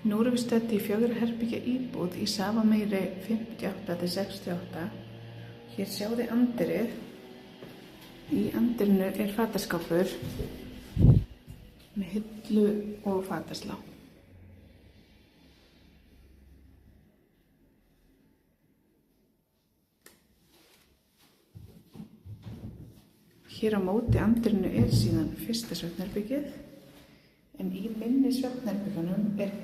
Nú erum við stödd í 4 herbergja íbúð í Safamýri 58-68. Hér sjáið þið anddyrið. Í anddyrinu er fataskápur með hillu og fataslá. Hér á móti anddyrinu er síðan fyrsta svefnherbergið, en í minni svefnherbergjunum er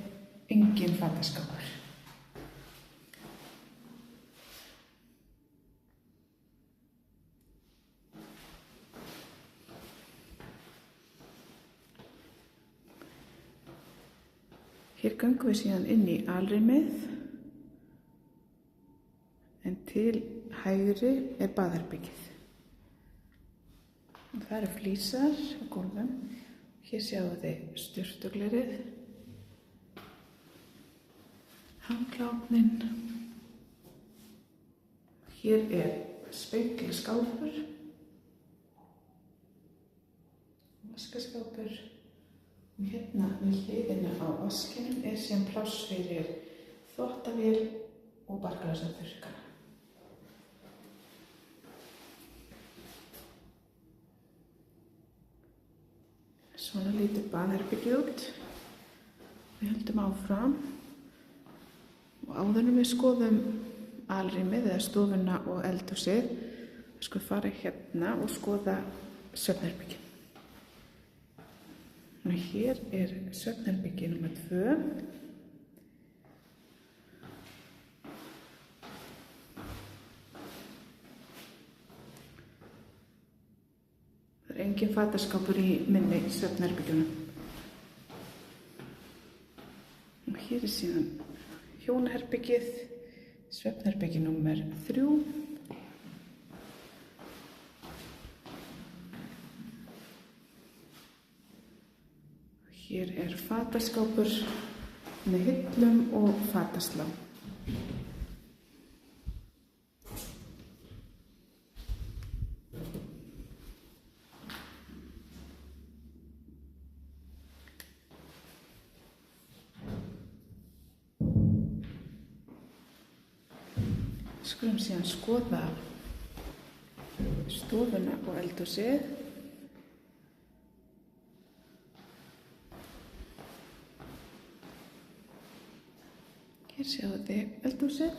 engin fataskápur. Hér göngum við síðan inn í alrýmið, en til hægri er baðherbergið. Það eru flísar á gólfum. Hér sjáum þið sturtuglerið, handkláfnin. Hér er spegilskápur, vaskaskápur. Og hérna við hliðina á vaskinum er síðan pláss fyrir þvottavél og barkalausaþurrkara. Svona lítur baðherbergið út. Við höldum áfram og áður en við skoðum alrýmið eða stofuna og eldhúsið, við skulum fara hérna og skoða svefnherbergið. Hér er svefnherbergi nr. 2. Það er engin fataskápur í minni svefnherbergjunum. Og hér er síðan hjónaherbergið, svefnherbergi nr. 3. Hér er fataskápur með hillum og fataslá. Skulum síðan skoða stofuna og eldhúsið. Hér sjáum þið eldhúsið.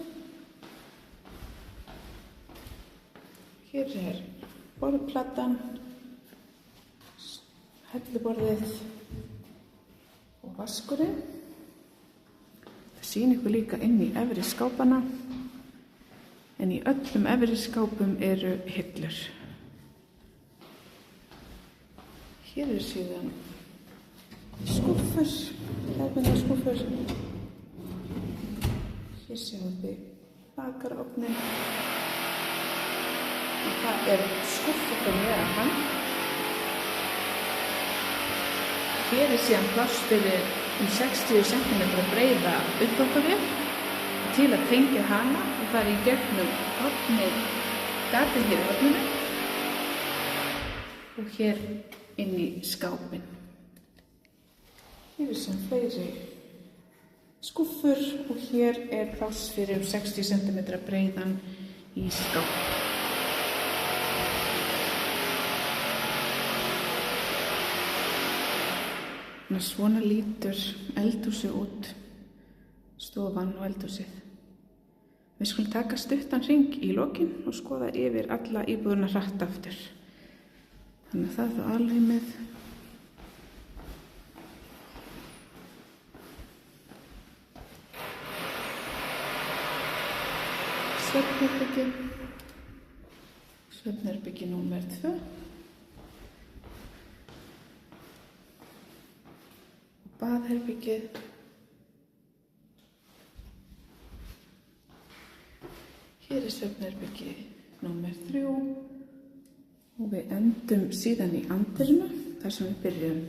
Hér er borðplatan, helluborðið og vaskurinn. Það sýnir ykkur líka inn í efri skápana, en í öllum efri skápum eru hillur. Hér eru síðan skúffur, hefðbundnar skúffur. Hér sjáum við bakarofnin. Og það er skúffur fyrir neðan hann. Hér er síðan pláss fyrir 60 cm breiða uppþvottavél til að tengja hana og fara í gegnum hornið, gatið hér í horninu og hér inn í skápinn. Hér er sem fleiri skúffur og hér er pláss fyrir 60 cm breiðan í skáp. Svona lítur eldhúsið út, stofan og eldhúsið. Við skulum taka stuttan hring í lokin og skoða yfir alla íbúðuna hratt aftur. Þannig að það er þá alrýmið. Svefnherbergi, svefnherbergi nr. 2 og baðherbergið. Hér er svefnherbergi nr. 3 og við endum síðan í anddyrinu þar sem við byrjum.